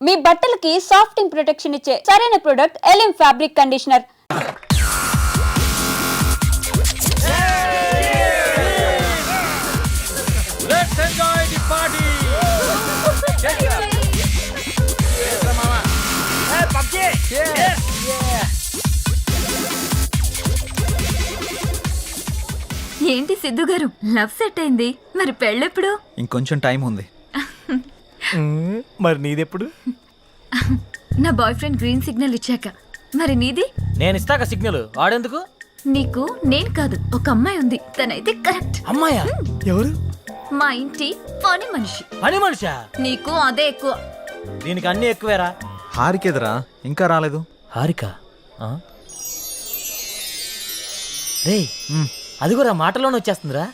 మీ బట్టలకి సాఫ్టింగ్ ప్రొటెక్షన్ ఇచ్చే సరైన ప్రొడక్ట్ ఎలిమ్ fabric conditioner. Let's enjoy the party. Hey, PUBG. Yes. ఏంటి సిద్ధు గారు, లవ్ సెట్ అయింది, మరి పెళ్ళెప్పుడు? ఇంకొంచెం టైం ఉంది. మరి నీదెప్పుడు? నా బాయ్ ఫ్రెండ్ గ్రీన్ సిగ్నల్ ఇచ్చాక. మరి నీది? నేను ఇస్తాక సిగ్నల్ వాడేందుకు? నీకు నేను కాదు, ఒక అమ్మాయి ఉంది, తనైతే కరెక్ట్. అమ్మాయా? ఎవరు? మా ఇంటి పని మనిషి. పని మనిషా? నీకు అదే ఎక్కువ. దీనికి అన్ని ఎక్కువేరా. హారికేదరా ఇంకా రాలేదు? హారిక రే, అది కూడా మాటలోనే వచ్చేస్తుందిరా.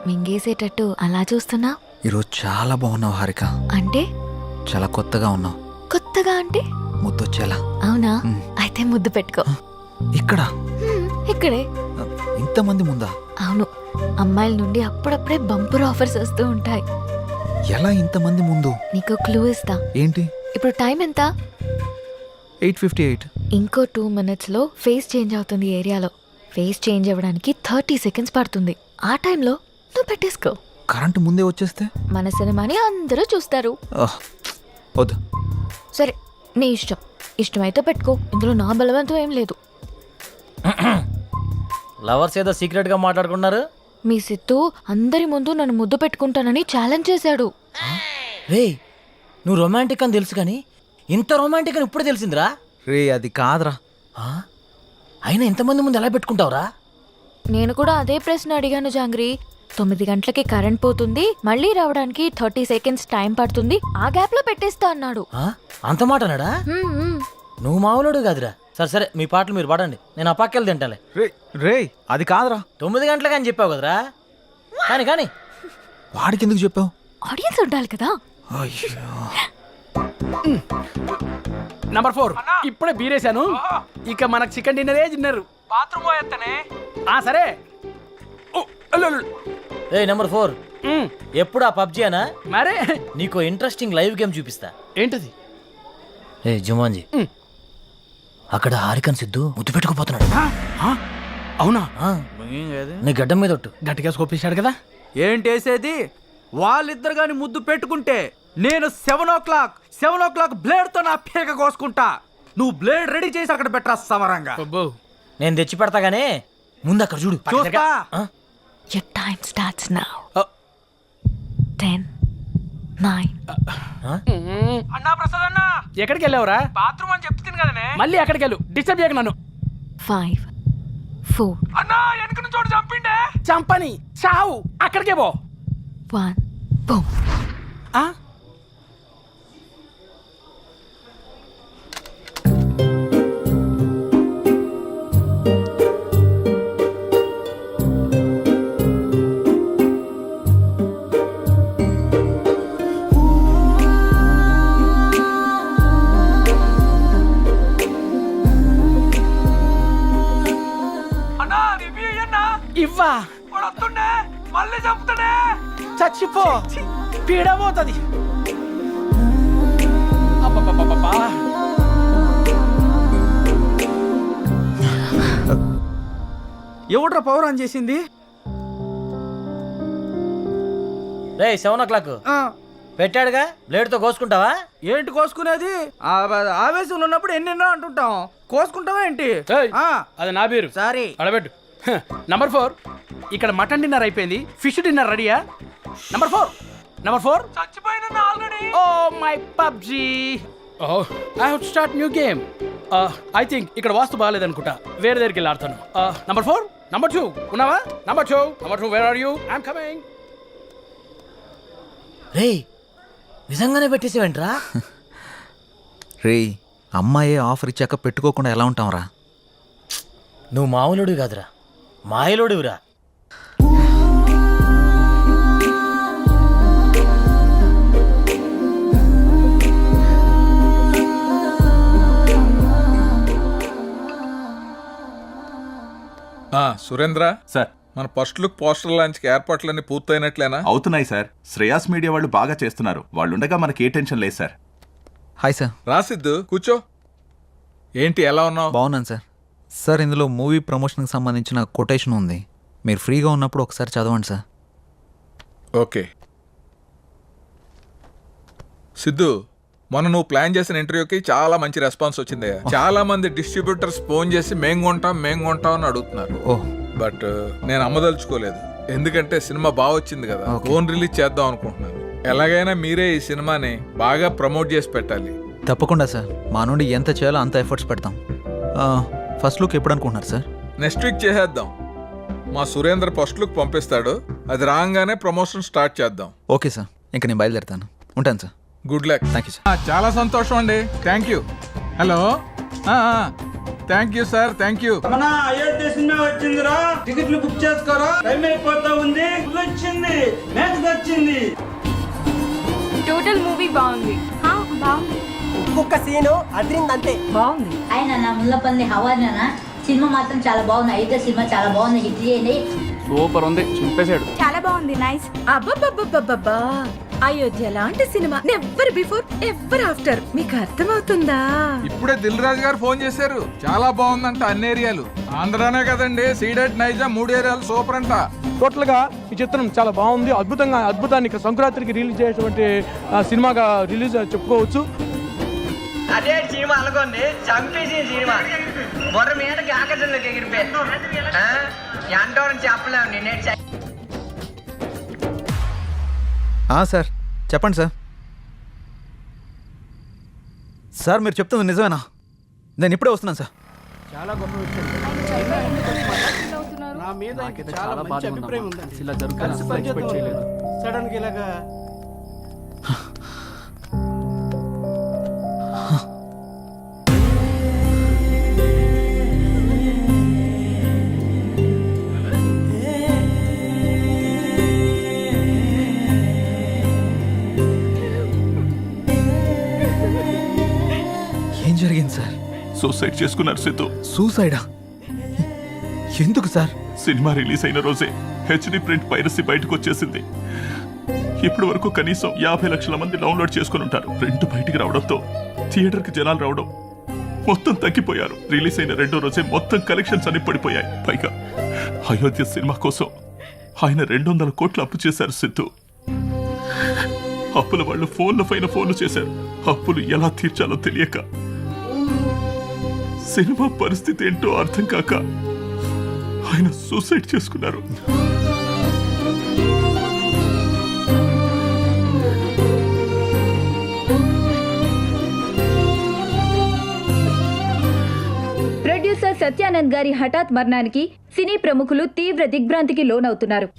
మింగేసేటట్టు అలా చూస్తున్నా? ఈరోజు చాలా బాగున్నావు హారిక. అంటే? చాలా కొత్తగా ఉన్నావు. కొత్తగా అంటే? ముద్దొచ్చేలా. అవునా? అయితే ముద్దు పెట్టుకో. ఇక్కడ? ఇక్కడే. ఇంతమంది ముందా? అవును, అమ్మాయిల నుండి అప్పుడప్పుడే బంపర్ ఆఫర్స్ వస్తూ ఉంటాయి. ఎలా ఇంతమంది ముందు? నీకు క్లూ ఇస్తా. ఏంటి? ఇప్పుడు టైం ఎంత? 8:58. ఇంకో 2 minutes లో ఫేస్ చేంజ్ అవుతుంది ఏరియాలో. ఫేస్ చేంజ్ అవ్వడానికి 30 seconds పడుతుంది. ఆ టైంలో నువ్వు పెట్టేసుకో. కరెంటు ముందే వచ్చేస్తే? మన సినిమాని అందరూ చూస్తారు. వద్దు. సరే, నీ ఇష్టం. ఇష్టమైతే పెట్టుకో, ఇందులో నా బలవంతం ఏం లేదు. లవర్స్ ఏదో సీక్రెట్ గా మాట్లాడుకున్నారు. మీ సిత్తు అందరి ముందు నన్ను ముద్దు పెట్టుకుంటానని ఛాలెంజ్ చేశాడు. రే, నువ్వు రొమాంటిక్ అని తెలుసు కానీ ఇంత రొమాంటిక్ అని ఇప్పుడు తెలిసిందిరా. రే, అది కాదురా. అయినా ఇంతమంది ముందు ఎలా పెట్టుకుంటావురా? నేను కూడా అదే ప్రశ్న అడిగాను జాంగ్రీ. 9 గంటలకి కరెంట్ పోతుంది, మళ్ళీ రావడానికి 30 seconds టైం పడుతుంది, ఆ గ్యాప్ లో పెట్టేస్తా అన్నాడు. అంత మాట అన్నాడా? నువ్వు మామూలుడు కాదురా. సరే సరే, మీ పాటలు మీరు పాడండి, నేను ఆ పక్కెళ్ళి తింటాలే. రే, అది కాదురా. 9 గంటలకు అని చెప్పావు కదరా. కానీ కానీ వాడికి ఎందుకు చెప్పావు? ఆడియన్స్ ఉండాలి కదా. నంబర్ 4 ఇప్పుడే బీరేశాను. ఇక మనకు చికెన్ డిన్నరే తిన్నారు. బాత్రూమ్ పోయేస్తానే. సరే. ఏ నెంబర్ 4, ఎప్పుడు ఆ పబ్జీ అనా? మరే నీకు ఇంట్రెస్టింగ్ లైవ్ గేమ్ చూపిస్తా. ఏంటది? ఏ జుమాన్జీ, అక్కడ హారికన్ సిద్ధు ముద్దు పెట్టుకుపోతున్నాడు. అవునా? నీ గడ్డం మీద ఒట్టు. గట్టిగా స్కోపేశాడు కదా. ఏంటేసేది? వాళ్ళిద్దరు గాని ముద్దు పెట్టుకుంటే నేను 7 o'clock బ్లేడ్ తో నా పీక కోసుకుంటా. నువ్వు బ్లేడ్ రెడీ చేసి అక్కడ పెట్టరా సమరంగా. నేను తెచ్చి పెడతా గానీ ముందు అక్కడ చూడు. చూస్తా. Your time starts now. 10, 9. అన్నా ప్రసాద్ అన్న, ఎక్కడికి వెళ్ళావురా? బాత్రూమ్ అని చెప్తుంది కదనే. మళ్ళీ ఎక్కడికి వెళ్ళు, డిస్టర్బ్ చేయక నన్ను. 5, 4. అన్నా, వెనక నుంచి చోటు చంపిండే. చంపని చావు, అక్కడికే పో. 1, boom. ఇవ్వా వస్తుండే, మళ్ళీ చంపుతాడే. చచ్చిపో, పీడబోతుంది. ఎవడ్రా పవర్ ఆన్ చేసింది? రే 7 o'clock పెట్టాడుగా, బ్లేడ్ తో కోసుకుంటావా? ఏంటి కోసుకునేది? ఆవేశంలో ఉన్నప్పుడు ఎన్నెన్నో అంటుంటాం. కోసుకుంటావా ఏంటి? అది నా పేరు. సారీ, అడబెట్టు. నంబర్ 4, ఇక్కడ మటన్ డిన్నర్ అయిపోయింది, ఫిష్ డిన్నర్ రెడీయా? నంబర్ 4 చచ్చిపోయిన already. Oh my PUBG. I have to start new game. I think ఇక్కడ వాస్తు బాగాలేదనుకుంటా, వేరే దగ్గరికి వెళ్ళి ఆడతాను. నంబర్ 4, నంబర్ 2 ఉన్నావా? Number 2 where are you? I'm coming. రే, నిజంగానే పెట్టేసేవేంట్రా? రేయ్ అమ్మాయే ఆఫర్ ఇచ్చాక పెట్టుకోకుండా ఎలా ఉంటాంరా? నువ్వు మామూలుడివి కాదురా, మాయలోడివిరా. సురేంద్ర సార్ మన ఫస్ట్ లుక్ పోస్టర్ లాంచ్కి ఏర్పాట్లన్నీ పూర్తయినట్లేనా? అవుతున్నాయి సార్. శ్రేయాస్ మీడియా వాళ్ళు బాగా చేస్తున్నారు. వాళ్ళుండగా మనకి ఏ టెన్షన్ లేదు సార్. Hi sir. రాసిద్దు కూర్చో. ఏంటి ఎలా ఉన్నావు? బాగున్నాను సార్. సార్ ఇందులో మూవీ ప్రమోషన్కి సంబంధించిన కొటేషన్ ఉంది, మీరు ఫ్రీగా ఉన్నప్పుడు ఒకసారి చదవండి సార్. ఓకే. సిద్ధు, మొన్న నువ్వు ప్లాన్ చేసిన ఇంటర్వ్యూకి చాలా మంచి రెస్పాన్స్ వచ్చింది. చాలా మంది డిస్ట్రిబ్యూటర్స్ ఫోన్ చేసి మేం కొంటాం అని అడుగుతున్నారు. ఓహ్, బట్ నేను అమ్మదలుచుకోలేదు, ఎందుకంటే సినిమా బాగా వచ్చింది కదా. ఫోన్ రిలీజ్ చేద్దాం అనుకుంటున్నాను. ఎలాగైనా మీరే ఈ సినిమాని బాగా ప్రమోట్ చేసి పెట్టాలి. తప్పకుండా సార్, మా నుండి ఎంత చేయాలో అంత ఎఫర్ట్స్ పెడతాం. ఫస్ట్ లుక్ ఎప్పుడు అనుకుంటున్నారు సార్? నెక్స్ట్ వీక్ చేసేద్దాం. మా సురేంద్ర ఫస్ట్ లుక్ పంపిస్తాడు, అది రాగానే ప్రమోషన్ స్టార్ట్ చేద్దాం. ఓకే సార్, ఇంకా నేను బయలుదేరుతాను. ఉంటాను sir. Good luck. Thank you sir. చాలా సంతోషం అండి. Thank you. Hello, thank you sir, thank you. మన అయోధ్య సినిమా వచ్చిందిరా, టికెట్లు బుక్ చేసుకోరా, టైం అయిపోతా ఉంది. వచ్చింది, మ్యాచ్ వచ్చింది. టోటల్ మూవీ బాగుంది. బాగుంది. ఒక్కొక్క సీను అదిరిందంతే. బాగుంది. ఆయన నా ముల్లపల్లి హవానా సినిమా మాత్రం చాలా బాగుంది. అయితే సినిమా చాలా బాగుంది, హిట్ చేయండి. సూపర్ ఉంది, చింపేశాడు. చాలా బాగుంది. నైస్. అబ్బబ్బబ్బబ్బబ్బా, అయోధ్య లాంటి cinema never before ever after. మీకు అర్థమవుతుందా? ఇప్పుడే దిల్ రాజు గారు ఫోన్ చేశారు, చాలా బాగుందంట అన్ని ఏరియాలు. ఆంధ్రానే కదండి, సీడెడ్ నైజా 3 ఏరియాలు సూపర్ అంట. టోటల్ గా ఈ చిత్రం చాలా బాగుంది. అద్భుతాన్ని సంక్రాంతికి రిలీజ్ చేసినటువంటి సినిమాగా రిలీజ్ చెప్పుకోవచ్చు. అదే సినిమా అనుకోండి, చంపేసి సినిమా బొర్ర మీదకి ఆకర్షణలోకి ఎగిరిపోయి ఎంతో చెప్పలేము. నేనే సార్ చెప్పండి సార్. సార్ మీరు చెప్తుంది నిజమేనా? నేను ఇప్పుడే వస్తున్నాను సార్. చాలా గొప్ప విషయం. నా మీద చాలా మంచి అభిప్రాయం ఉందండి. ఇలా జరుగుతుంది సడన్ గా ఇలాగా. ఏం జరిగింది సార్? సూసైడ్ చేసుకున్నారు సిద్ధు. సూసైడా? ఎందుకు సార్? సినిమా రిలీజ్ అయిన రోజే హెచ్డి ప్రింట్ పైరసీ బయటకు వచ్చేసింది. ఇప్పటి వరకు కనీసం 50 లక్షల మంది డౌన్లోడ్ చేసుకుని ఉంటారు. ప్రింట్ బయటికి రావడంతో థియేటర్కి జనాలు రావడం మొత్తం తగ్గిపోయారు. రిలీజ్ అయిన 2వ రోజే మొత్తం కలెక్షన్స్ అన్ని పడిపోయాయి. పైగా అయోధ్య సినిమా కోసం ఆయన 200 కోట్లు అప్పు చేశారు సిద్ధు. అప్పుల వాళ్ళు ఫోన్ల పైన ఫోన్లు చేశారు. అప్పులు ఎలా తీర్చాలో తెలియక, సినిమా పరిస్థితి ఏంటో అర్థం కాక ఆయన సూసైడ్ చేసుకున్నారు. ప్రొడ్యూసర్ సత్యానంద్ గారి హఠాత్ మరణానికి సినీ ప్రముఖులు తీవ్ర దిగ్భ్రాంతికి లోనవుతున్నారు.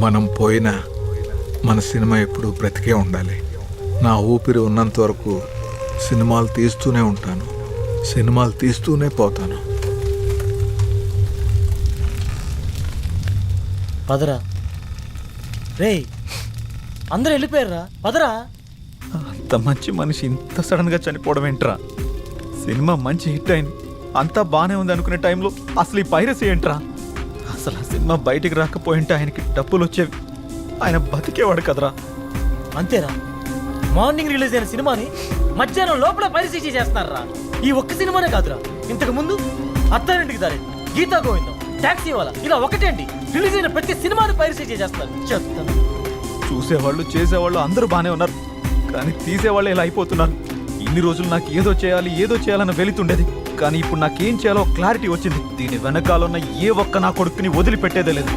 మనం పోయినా మన సినిమా ఎప్పుడు బ్రతికే ఉండాలి. నా ఊపిరి ఉన్నంత వరకు సినిమాలు తీస్తూనే ఉంటాను, సినిమాలు తీస్తూనే పోతాను. పదరా రేయ్, అందరూ వెళ్ళిపోయారా? పదరా. అంత మంచి మనిషి ఇంత సడన్గా చనిపోవడం ఏంట్రా? సినిమా మంచి హిట్ అయింది, అంతా బాగానే ఉంది అనుకునే టైంలో అసలు ఈ పైరసీ ఏంట్రా? అసలు ఆ సినిమా బయటికి రాకపోయింటే ఆయనకి డబ్బులు వచ్చేవి, ఆయన బతికేవాడు కదరా. అంతేరా, మార్నింగ్ రిలీజ్ అయిన సినిమాని మధ్యాహ్నం లోపల పైరసీ చేస్తున్నారా? ఈ ఒక్క సినిమానే కాదురా, ఇంతకు ముందు అత్తారింటికి దారి, గీతా గోవిందం, టాక్సీ వాలా, ఇలా ఒకటేంటి రిలీజ్ అయిన ప్రతి సినిమాని పైరసీ చేస్తారు. చెప్తాను. చూసేవాళ్ళు చేసేవాళ్ళు అందరూ బాగానే ఉన్నారు, కానీ తీసేవాళ్ళు ఇలా అయిపోతున్నారు. ఇన్ని రోజులు నాకు ఏదో చేయాలన్న వెళుతుండేది, కానీ ఇప్పుడు నాకేం చేయాలో క్లారిటీ వచ్చింది. దీని వెనకాలన్న ఏ ఒక్క నా కొడుకుని వదిలిపెట్టేదే లేదు.